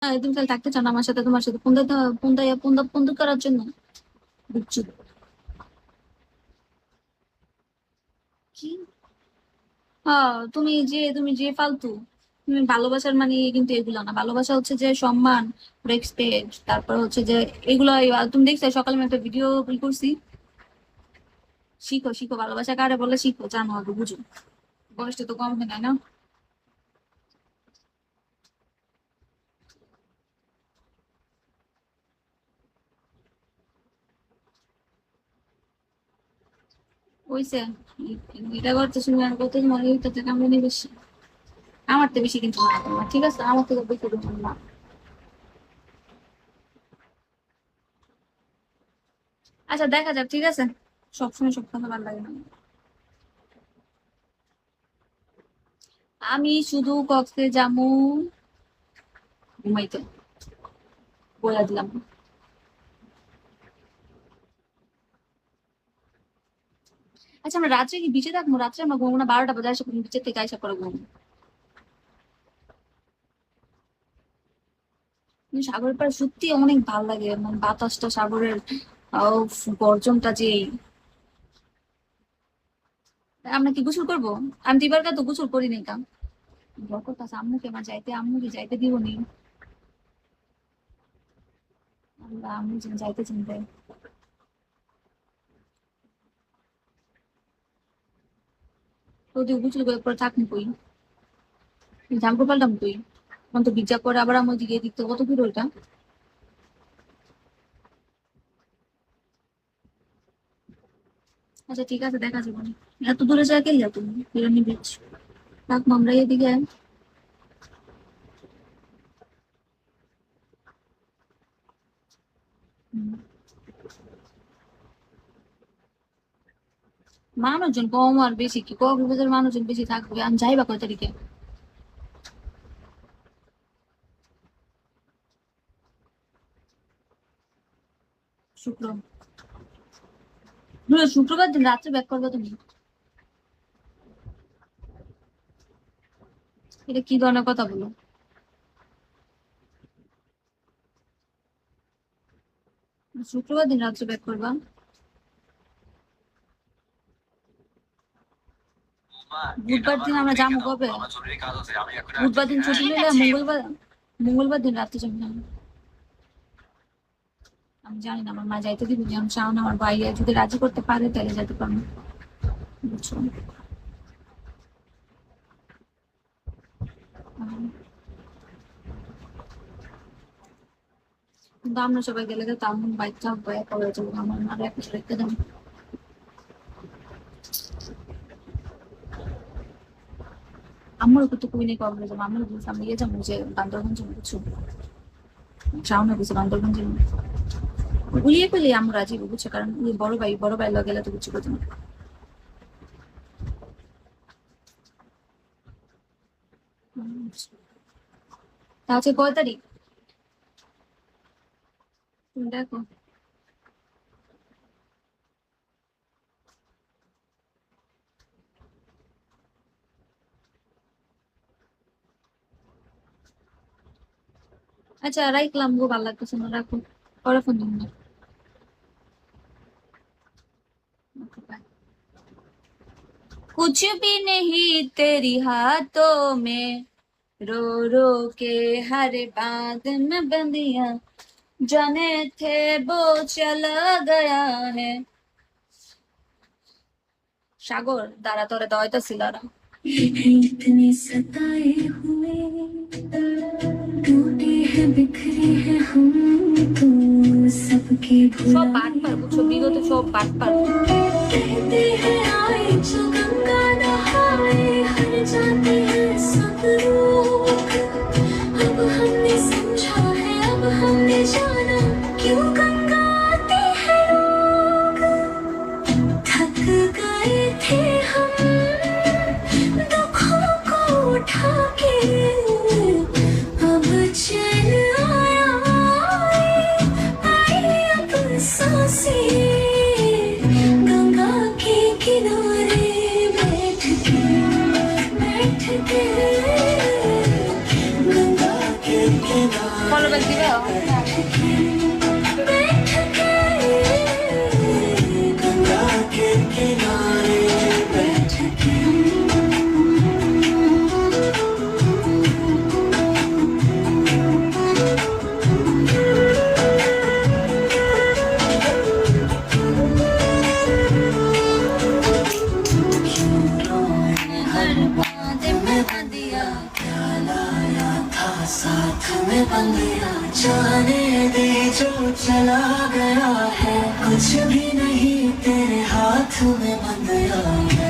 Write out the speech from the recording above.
তুমি তাহলে থাকতে চাও না আমার সাথে, তোমার সাথে ফোন করার জন্য? বুঝছো কি? তুমি যে ফালতু, তুমি ভালোবাসার মানে কিন্তু এগুলো না। ভালোবাসা হচ্ছে যে সম্মান, রেসপেক্ট, তারপর হচ্ছে যে এগুলো। তুমি দেখছো সকালে আমি একটা ভিডিও করছি। শিখো শিখো, ভালোবাসা কারে বলে শিখো, জানো আগে বুঝো। বয়সটা তো কম হয় না, না? ওইসে এটা করতে শুনে আর কত তোমার এইটাতে কামড়ে বেশি। আমার তো বেশি কিন্তু না তোমার, ঠিক আছে? আমার থেকে বেশি তোমার না। আচ্ছা দেখা যাক, ঠিক আছে। সবসময় সব কথা ভালো লাগে না। আমি শুধু কক্সে যামু ঘুমাইতে, বলে দিলাম। আচ্ছা আমরা রাত্রে কি বিচে থাকবো? রাত্রে আমরা ঘুমবো না? 12টা বাজে আসে বিচের থেকে আইসা করে ঘুমবো। কিন্তু সাগরের পাড়ে সত্যি অনেক ভালো লাগে, মানে বাতাসটা, সাগরের গর্জনটা যে। আমরা কি গোসল করবো? আমি তো এবার তো গোসল করি নাই কা। বকর কাছে আম্মুকে, আমার যাইতে, আম্মু কি যাইতে দিব নি? আল্লাহ, আম্মু যেন যাইতে চিনতে। যদি গোসল করে পরে থাকুন কই, জামা পাল্টাম কই? তখন তো ভিজা করে আবার আমার দিকে দিতে কত দূর ওইটা। আচ্ছা ঠিক আছে, দেখা যাবে নি। এত দূরে যা গেলে তুমি বিরিয়ানি বিচ। থাকবো আমরা এদিকে। হুম। মানুষজন কম আর বেশি কি, কক্সবাজার মানুষজন বেশি থাকবে। আমি যাইবা কয় তারিখে? শুক্র শুক্রবার দিন রাত্রে ব্যাক করবে তুমি? এটা কি ধরনের কথা বলো? শুক্রবার দিন রাত্রে ব্যাক করবা? বুধবার দিন আমরা যাবো কবে? বুধবার দিন ছুটি নিলে মঙ্গলবার, মঙ্গলবার দিন রাত্রে যাবো না? আমি জানি না, আমার মা যাইতে দিবি না। আমি চাও না, আমার ভাইয়া যদি রাজি করতে পারে তাহলে যেতে পারবো। বুঝছো? উম, কিন্তু আমরা সবাই গেলে তো তেমন বাইকটা ভয়া করে যাবো, আমার মার একটা রেখে দেবো। আমার তো কুই নেই কবে যাবো, আমরা বলছি আমরা ইয়ে যাবো যে বান্দরবান যাবো, বুঝছো? চাও না বুঝছো বান্দরবান যাবো। উড়িয়ে পেলে আমরা রাজি হবো, বুঝছো? কারণ ওই বড় ভাই গেলে তো কিছু করতে না। তা হচ্ছে কয় তারিখ? তুমি দেখো। আচ্ছা রাখলাম গো, ভালো লাগতেছে না, রাখো। পরে ফোন দিন না। कुछ भी नहीं तेरी हाथों में, रो रो के हर बात में बंदियां, जाने थे वो चला गया है। সাগর দাঁড়া, তোরে দয়তা ছিল। इतने सताए हुए, टूटे हैं बिखरे हैं हम तो, सबके সব বাটপার, বুঝছো? বিগত সব বাটপার। कहते हैं आए जो गंगा नहाए, हर जाते हैं सब लोग। अब हमने समझा है, अब हमने जाना, क्यों गंगा आते हैं लोग। थक गए थे हम दुखों को उठा के, अब चैन आया, आई अब सांसें, गंगा के किनारे बैठ के, गंगा के किनारे। ভালো ব্যাগ দিবা गंगा के किनारे बैठ के हर बात में बंदिया क्या लाया था साथ में बंदिया जाने दे जो चला गया है कुछ भी नहीं तेरे हाथ में बंदिया